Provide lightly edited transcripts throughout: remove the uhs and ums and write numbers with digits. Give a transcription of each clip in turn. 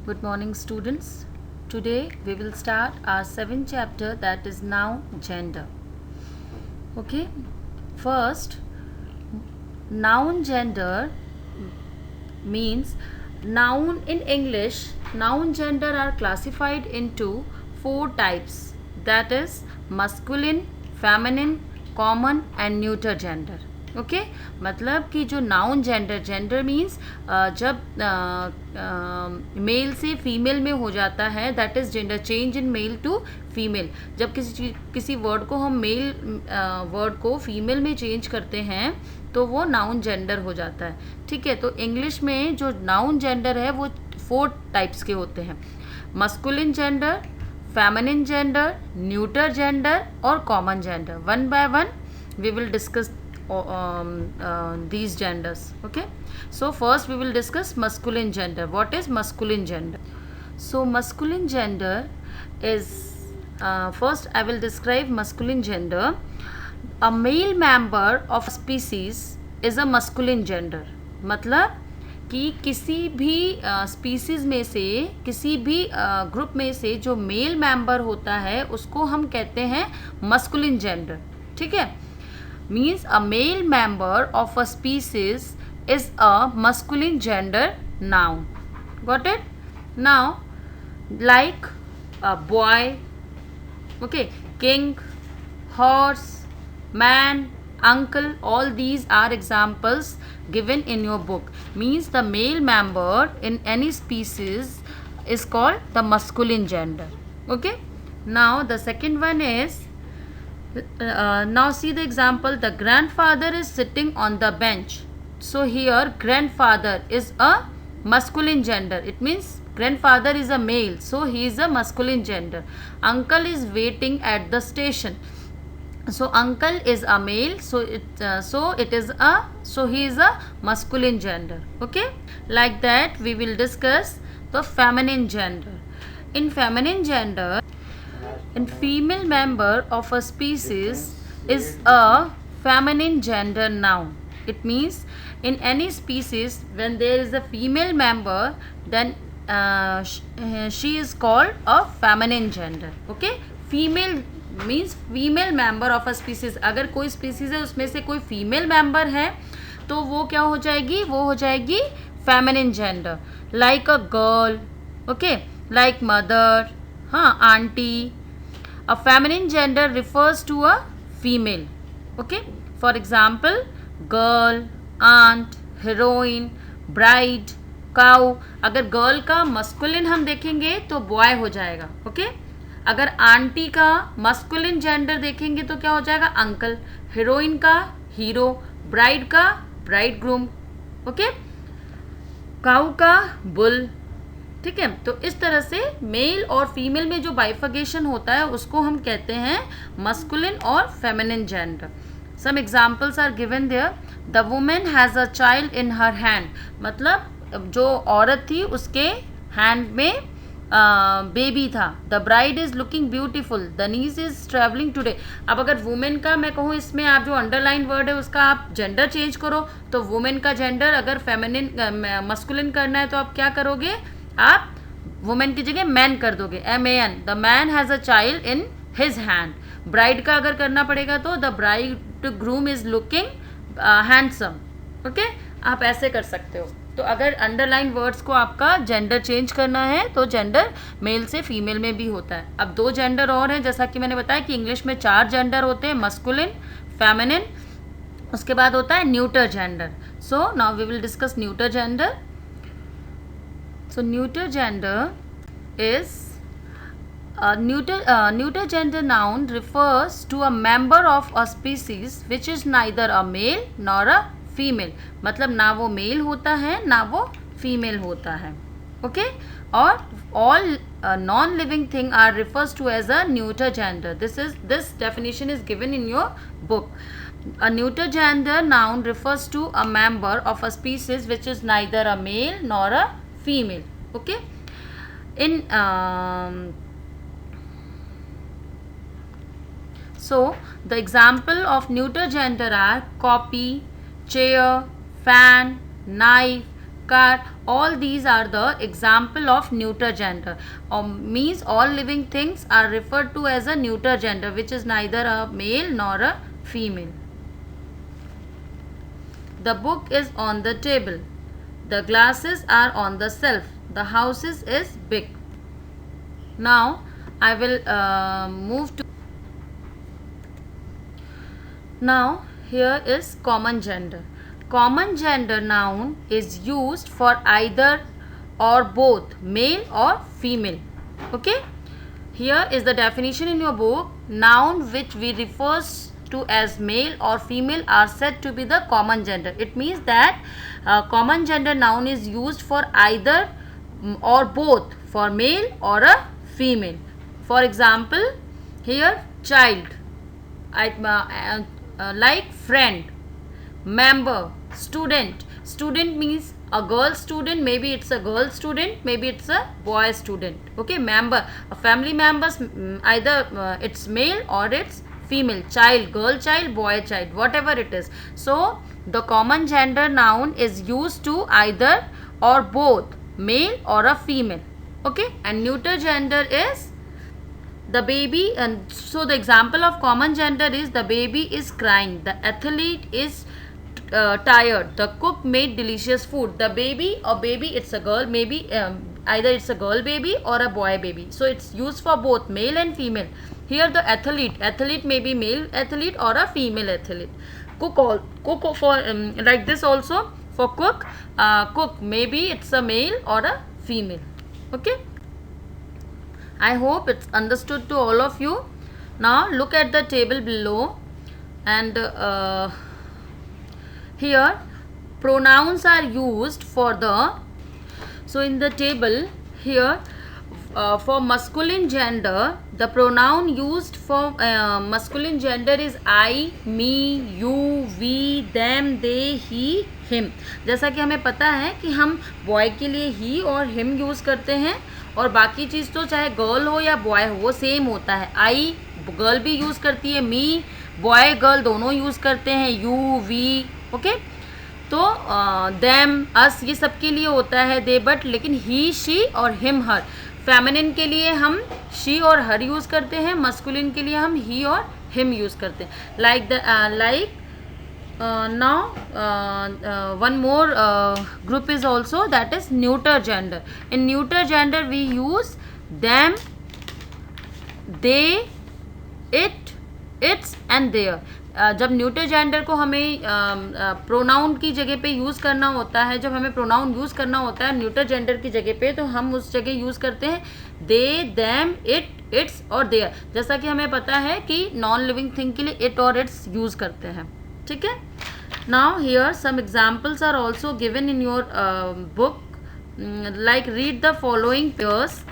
Good morning, students. Today we will start our seventh chapter, that is now gender. Okay, first, noun gender means noun in English. Noun gender are classified into four types, that is masculine, feminine, common and neuter gender. Okay मतलब कि जो noun gender means जब male से female में हो जाता है, that is gender change in male to female. जब किसी वर्ड को हम मेल वर्ड को फीमेल में चेंज करते हैं तो वो नाउन जेंडर हो जाता है. ठीक है, तो इंग्लिश में जो नाउन जेंडर है वो 4 टाइप्स के होते हैं: masculine gender, feminine gender, neuter gender और common gender. One by one we will discuss these genders. Okay, so first we will discuss masculine gender. What is masculine gender? So masculine gender is first I will describe masculine gender. A male member of a species is a masculine gender. मतलब कि किसी भी species में से, किसी भी group में से जो मेल मेंबर होता है उसको हम कहते हैं मस्कुलिन जेंडर. ठीक है, means a male member of a species is a masculine gender noun. Got it? Now, like a boy, okay, king, horse, man, uncle, all these are examples given in your book. Means the male member in any species is called the masculine gender. Okay, now the second one is now see the example. The grandfather is sitting on the bench. So here grandfather is a masculine gender. It means grandfather is a male, so he is a masculine gender. Uncle is waiting at the station. So uncle is a male, so he is a masculine gender. Okay, like that we will discuss the feminine gender. In feminine gender, and female member of a species is a feminine gender noun. It means in any species when there is a female member, then she is called a feminine gender. Okay, female means female member of a species. अगर कोई species है उसमें से कोई female member है तो वो क्या हो जाएगी, वो हो जाएगी feminine gender. Like a girl, okay, like mother, हाँ, auntie. A feminine gender refers to a female. Okay, for example, girl, aunt, heroine, bride, cow. अगर girl का masculine हम देखेंगे तो boy हो जाएगा. Okay, अगर आंटी का masculine gender देखेंगे तो क्या हो जाएगा, uncle. heroine का hero, bride का bridegroom. Okay, cow का bull. ठीक है, तो इस तरह से मेल और फीमेल में जो बाइफर्केशन होता है उसको हम कहते हैं मस्कुलिन और feminine gender. Some examples are given there. The women has a child in her hand. मतलब जो औरत थी उसके हैंड में बेबी था. The bride is looking beautiful. The niece is travelling today. अब अगर वुमेन का मैं कहूँ, इसमें आप जो अंडरलाइन वर्ड है उसका आप जेंडर चेंज करो तो वुमेन का जेंडर अगर फेमिनिन मस्कुलिन करना है तो आप क्या करोगे, आप वुमेन की जगह मैन कर दोगे, MAN. The man has a child in his hand. Bride का अगर करना पड़ेगा तो the bride groom is looking handsome. Okay, आप ऐसे कर सकते हो. तो अगर अंडरलाइन वर्ड्स को आपका जेंडर चेंज करना है तो जेंडर मेल से फीमेल में भी होता है. अब 2 जेंडर और हैं, जैसा कि मैंने बताया कि इंग्लिश में 4 जेंडर होते हैं, मस्कुलिन, फेमिनिन, उसके बाद होता है neuter gender. So now we will discuss neuter gender. So neuter gender is neuter gender noun refers to a member of a species which is neither a male nor a female. मतलब ना वो mail होता है ना वो female होता है. Okay, और all non living thing are refers to as a neuter gender. This definition is given in your book. A neuter gender noun refers to a member of a species which is neither a male nor a female. Okay, in so the example of neuter gender are copy, chair, fan, knife, car, all these are the example of neuter gender. Means all living things are referred to as a neuter gender, which is neither a male nor a female. The book is on the table. The glasses are on the shelf. The house is big. Now I will move to. Now here is common gender. Common gender noun is used for either or both male or female. Okay. Here is the definition in your book. Noun which we refers to as male or female are said to be the common gender. It means that common gender noun is used for either or both, for male or a female. For example, here child, like friend, member, student. Student means a girl student, maybe it's a girl student, maybe it's a boy student. Okay, member, a family members, either it's male or it's female. Child, girl child, boy child, whatever it is. So the common gender noun is used to either or both male or a female. Okay, and neuter gender is the baby. And so the example of common gender is the baby is crying, the athlete is tired, the cook made delicious food. The baby, or baby, it's a girl, maybe either it's a girl baby or a boy baby. So it's used for both male and female. Here the athlete may be male athlete or a female athlete. Cook for like this also, for cook, cook maybe it's a male or a female. Okay, I hope it's understood to all of you. Now look at the table below, and here pronouns are used for the. So in the table here, for masculine gender, the pronoun used for masculine gender is I, me, you, we, them, they, he, him. जैसा कि हमें पता है कि हम boy के लिए ही और हिम यूज़ करते हैं, और बाकी चीज़ तो चाहे गर्ल हो या बॉय हो वो सेम होता है. आई गर्ल भी यूज़ करती है, मी बॉय गर्ल दोनों यूज़ करते हैं, यू, वी. ओके, तो देम, अस, ये सब के लिए होता है दे, बट लेकिन ही, शी और हिम, हर. फेमिनिन के लिए हम शी और हर यूज़ करते हैं, मस्कुलिन के लिए हम ही और हिम यूज़ करते हैं. Like now one more group is also, that is neuter gender. In neuter gender we use them, they, it, its and their. जब न्यूटर जेंडर को हमें प्रोनाउन की जगह पे यूज़ करना होता है, जब हमें प्रोनाउन यूज़ करना होता है न्यूटर जेंडर की जगह पे, तो हम उस जगह यूज़ करते हैं दे, देम, इट, इट्स और देयर. जैसा कि हमें पता है कि नॉन लिविंग थिंग के लिए इट और इट्स यूज़ करते हैं. ठीक है. Now here some examples are also given in your book. Like read the following pairs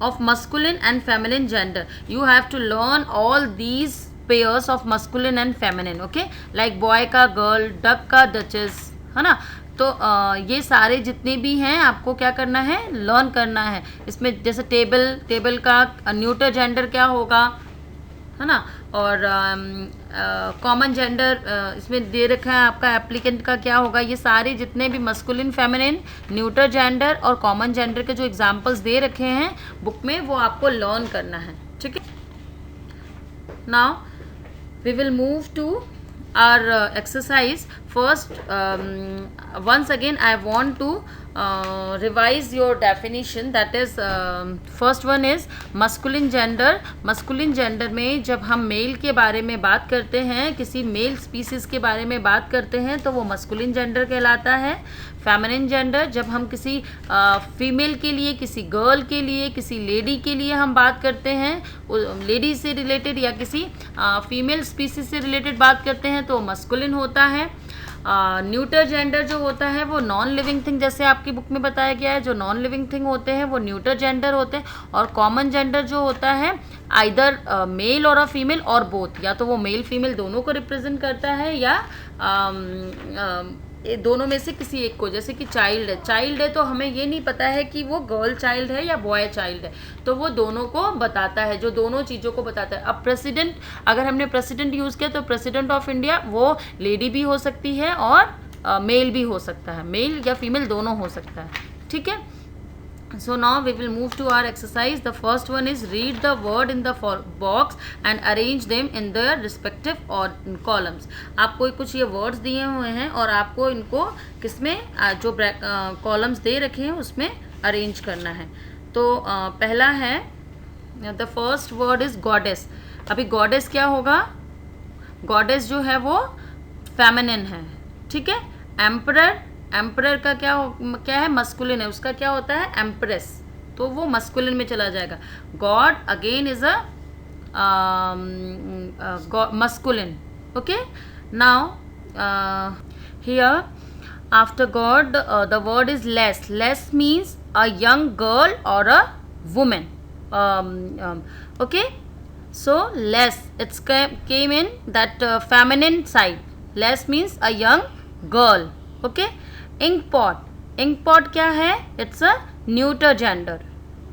of masculine and feminine gender. You have to learn all these pairs of masculine and feminine. Okay, like boy का girl, duck का duchess, है ना. तो ये सारे जितने भी हैं आपको क्या करना है, लर्न करना है. इसमें जैसे टेबल का न्यूटर जेंडर क्या होगा, है ना, और कॉमन जेंडर इसमें दे रखा है आपका एप्लीकेंट का क्या होगा. ये सारे जितने भी मस्कुलिन, फेमिनिन, न्यूटर जेंडर और कॉमन जेंडर के जो एग्जांपल्स दे रखे हैं बुक में वो आपको लर्न करना है. ठीक है. Now we will move to our exercise. First, once again I want to revise your definition. That is, first one is masculine gender. masculine gender में जब हम मेल के बारे में बात करते हैं, किसी मेल स्पीसीज के बारे में बात करते हैं, तो वो masculine gender कहलाता है. फेमिनिन जेंडर जब हम किसी फीमेल के लिए, किसी गर्ल के लिए, किसी लेडी के लिए हम बात करते हैं, लेडी से रिलेटेड या किसी फीमेल स्पीसीज से रिलेटेड बात करते हैं, तो मस्कुलिन होता है. न्यूटर जेंडर जो होता है वो नॉन लिविंग थिंग, जैसे आपकी बुक में बताया गया है, जो नॉन लिविंग थिंग होते हैं वो न्यूटर जेंडर होते हैं. और कॉमन जेंडर जो होता है आइदर मेल और अ फीमेल और बोथ, या तो वो मेल फीमेल दोनों को रिप्रेजेंट करता है या दोनों में से किसी एक को. जैसे कि चाइल्ड है तो हमें ये नहीं पता है कि वो गर्ल चाइल्ड है या बॉय चाइल्ड है, तो वो दोनों को बताता है, जो दोनों चीज़ों को बताता है. अब प्रेसिडेंट, अगर हमने प्रेसिडेंट यूज़ किया तो प्रेसिडेंट ऑफ इंडिया वो लेडी भी हो सकती है और मेल भी हो सकता है, मेल या फीमेल दोनों हो सकता है, ठीक है। So now we will move to our exercise. The first one is read the word in the box and arrange them in their respective columns. आपको कुछ ये words दिए हुए हैं और आपको इनको किसमें जो कॉलम्स दे रखे हैं उसमें अरेंज करना है। तो पहला है the first word is goddess. अभी गॉडेस क्या होगा, गॉडेस जो है वो फेमिनिन है, ठीक है। एम्परर, एम्परर का क्या है, मस्कुलिन है, उसका क्या होता है एम्प्रेस, तो वो मस्कुलिन में चला जाएगा। God again is a masculine, okay. Now here after God the word is less. Less means a young girl और a women, okay. So less, it's came in that feminine side. Less means a young girl, okay. Ink pot, ink pot क्या है, it's a neuter gender,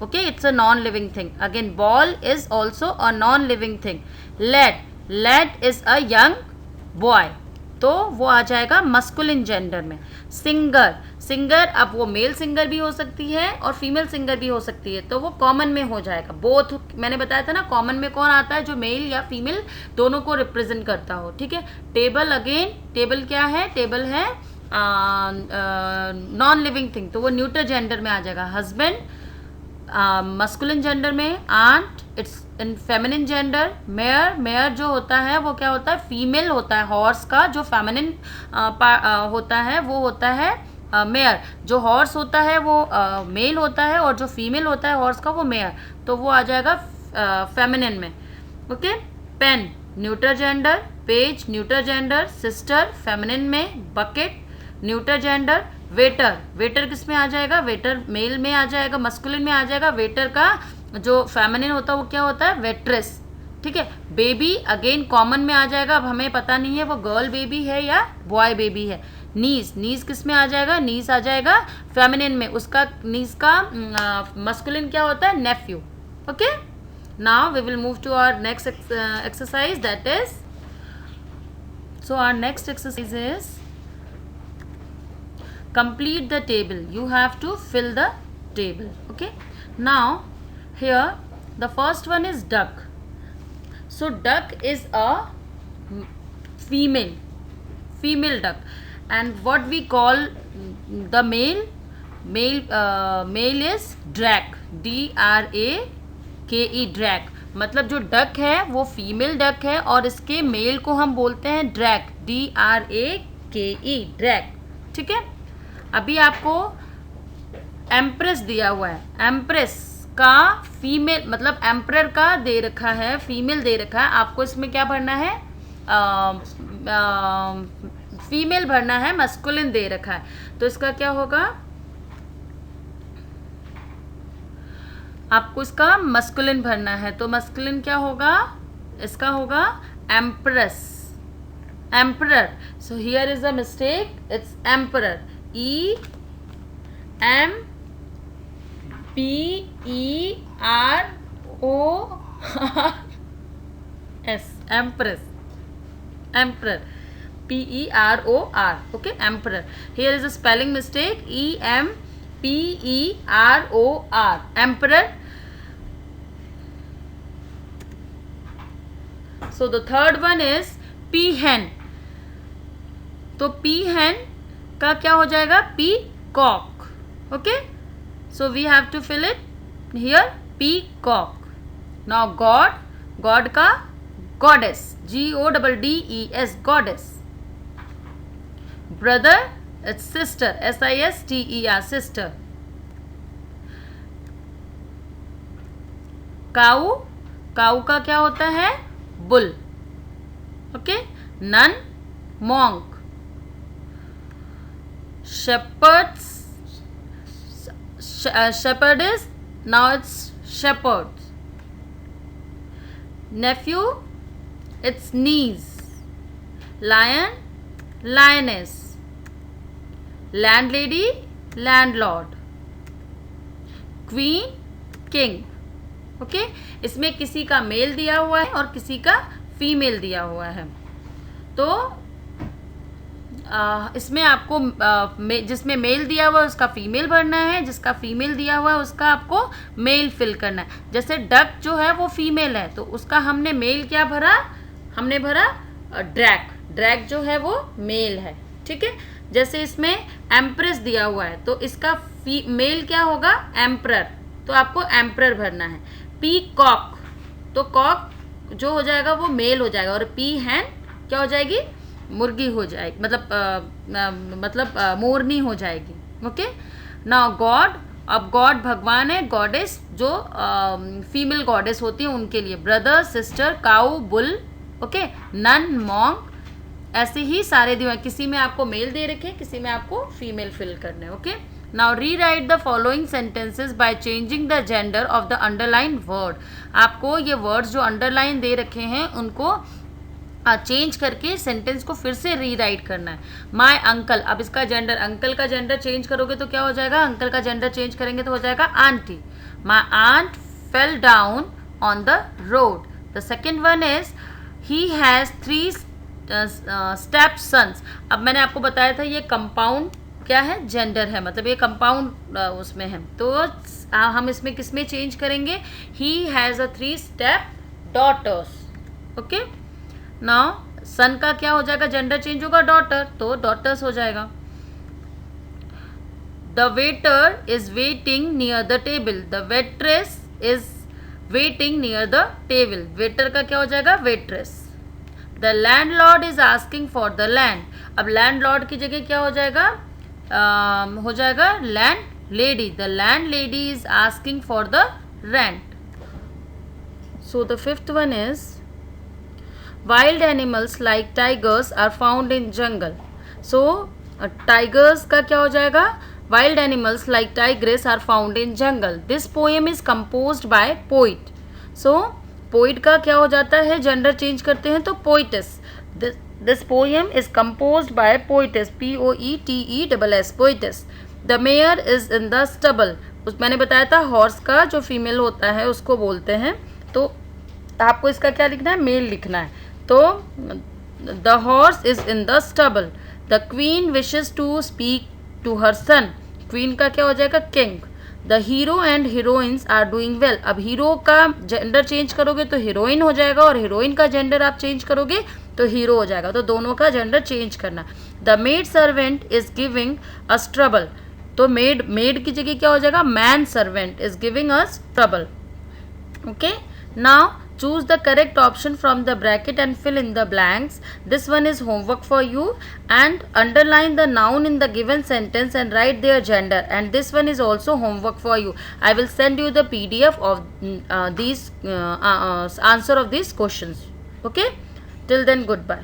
okay, it's a non living thing. Again ball is also a non living thing. Lad, lad is a young boy, तो वो आ जाएगा masculine gender में। Singer, singer अब वो male singer भी हो सकती है और फीमेल सिंगर भी हो सकती है, तो वो कॉमन में हो जाएगा। बोथ मैंने बताया था ना, कॉमन में कौन आता है, जो मेल या फीमेल दोनों को रिप्रेजेंट करता हो, ठीक है। टेबल, अगेन टेबल क्या है, टेबल है नॉन लिविंग थिंग, तो वो न्यूटर जेंडर में आ जाएगा। हस्बैंड मस्कुलिन जेंडर में, aunt it's in feminine gender. Mayor, mayor जो होता है वो क्या होता है, फीमेल होता है। हॉर्स का जो फेमिनिन होता है वो होता है मेयर। जो हॉर्स होता है वो मेल होता है और जो फीमेल होता है हॉर्स का वो मेयर, तो वो आ जाएगा फेमिनिन में, okay. Pen neuter gender, page neuter gender, sister feminine में, bucket neuter gender. Waiter, waiter किस में आ जाएगा, वेटर मेल में आ जाएगा, मस्कुलिन में आ जाएगा। वेटर का जो फेमिनिन होता है वो क्या होता है, वेट्रेस, ठीक है। बेबी अगेन कॉमन में आ जाएगा, अब हमें पता नहीं है वो गर्ल बेबी है या बॉय बेबी है। नीज, नीज किस में आ जाएगा, नीज आ जाएगा फेमिनिन में, उसका नीज का मस्कुलिन क्या होता है, nephew, okay. Now we will move to our next exercise, that is, so our next exercise is complete the table. You have to fill the table, okay. Now here the first one is duck. So duck is a female, female duck, and what we call the male, male is drake, D-R-A-K-E, drake। मतलब जो duck है वो female duck है और इसके mail को हम बोलते हैं ड्रैक, D-R-A-K-E, ड्रैक, ठीक है। अभी आपको एम्प्रेस दिया हुआ है, एम्प्रेस का फीमेल मतलब एम्परर का दे रखा है, फीमेल दे रखा है, आपको इसमें क्या भरना है, फीमेल भरना है, मस्कुलिन दे रखा है, तो इसका क्या होगा, आपको इसका मस्कुलिन भरना है, तो मस्कुलिन क्या होगा, इसका होगा empress, emperor. So here is a mistake, it's emperor, E-M-P-E-R-O-R-S, empress, emperor, P-E-R-O-R, okay, emperor. Here is a spelling mistake, E-M-P-E-R-O-R, emperor. So the third one is peahen. तो peahen का क्या हो जाएगा, peacock, okay. So we have to fill it here, peacock. Now god, god का goddess, G-O-D-D-E-S, goddess. Brother, it's sister, S-I-S-T-E-R, sister. cow, cow का क्या होता है, bull, okay. nun, monk. Shepherds, shepherd is, now it's shepherds. Nephew, it's niece. Lion, lioness. Landlady, landlord. Queen, king, okay. इसमें किसी का mail दिया हुआ है और किसी का फीमेल दिया हुआ है, तो इसमें आपको जिसमें मेल दिया हुआ है उसका फीमेल भरना है, जिसका फीमेल दिया हुआ है उसका आपको मेल फिल करना है। जैसे डक जो है वो फीमेल है तो उसका हमने मेल क्या भरा, हमने भरा ड्रैक। ड्रैक जो है वो मेल है, ठीक है। जैसे इसमें एम्प्रेस दिया हुआ है तो इसका मेल क्या होगा, एम्प्रर, तो आपको एम्प्रर भरना है। पी कॉक, तो कॉक जो हो जाएगा वो मेल हो जाएगा, और पी हैन क्या हो जाएगी, मुर्गी हो जाएगी, मतलब मोरनी हो जाएगी। ओके, नाउ गॉड, अब गॉड भगवान है, गॉडेस जो फीमेल गॉडेस होती है उनके लिए ब्रदर, सिस्टर, काऊ, बुल, ओके, नन, मॉन्क, ऐसे ही सारे दिए। किसी में आपको मेल दे रखे, किसी में आपको फीमेल फिल करने। Okay, now rewrite the following sentences by changing the gender of the underline word. आपको ये वर्ड्स जो अंडरलाइन दे रखे हैं उनको चेंज करके सेंटेंस को फिर से रीराइट करना है। माय अंकल, अब इसका जेंडर, अंकल का जेंडर चेंज करोगे तो क्या हो जाएगा, अंकल का जेंडर चेंज करेंगे तो हो जाएगा auntie. My aunt fell down on the road. The second one is he has 3 stepsons. अब मैंने आपको बताया था ये कंपाउंड क्या है, जेंडर है, मतलब ये कंपाउंड उसमें है, तो हम इसमें किस में चेंज करेंगे, he has a 3 step daughters. Okay, now son का क्या हो जाएगा, जेंडर चेंज होगा, डॉटर, तो डॉटर्स हो जाएगा। The waiter is waiting near the table. The waitress is waiting near the table. Waiter का क्या हो जाएगा, waitress. The landlord is asking for the land. अब लैंडलॉर्ड की जगह क्या हो जाएगा, हो जाएगा land lady. The land lady is asking for the rent. So the fifth one is wild animals like tigers are found in jungle. So tigers का क्या हो जाएगा, wild animals like tigress are found in jungle. This poem is composed by poet. So poet का क्या हो जाता है, gender change करते हैं तो poetess. This poem is composed bye poetess, POETESS, poetess. The mayor is in the stubble. उस मैंने बताया था हॉर्स का जो फीमेल होता है उसको बोलते हैं, तो आपको इसका क्या लिखना है, मेल लिखना है। तो the horse is in the stable. The queen wishes to speak to her son. Queen का क्या हो जाएगा, king. The hero and heroines are doing well. अब हीरो का जेंडर चेंज करोगे तो हीरोइन हो जाएगा, और हीरोइन का जेंडर आप चेंज करोगे तो हीरो हो जाएगा, तो दोनों का जेंडर चेंज करना। The maid servant is giving us trouble. तो मेड की जगह क्या हो जाएगा, man servant is giving us trouble. Okay, now choose the correct option from the bracket and fill in the blanks. This one is homework for you, and underline the noun in the given sentence and write their gender, and this one is also homework for you. I will send you the PDF of these answer of these questions. Okay, till then, goodbye.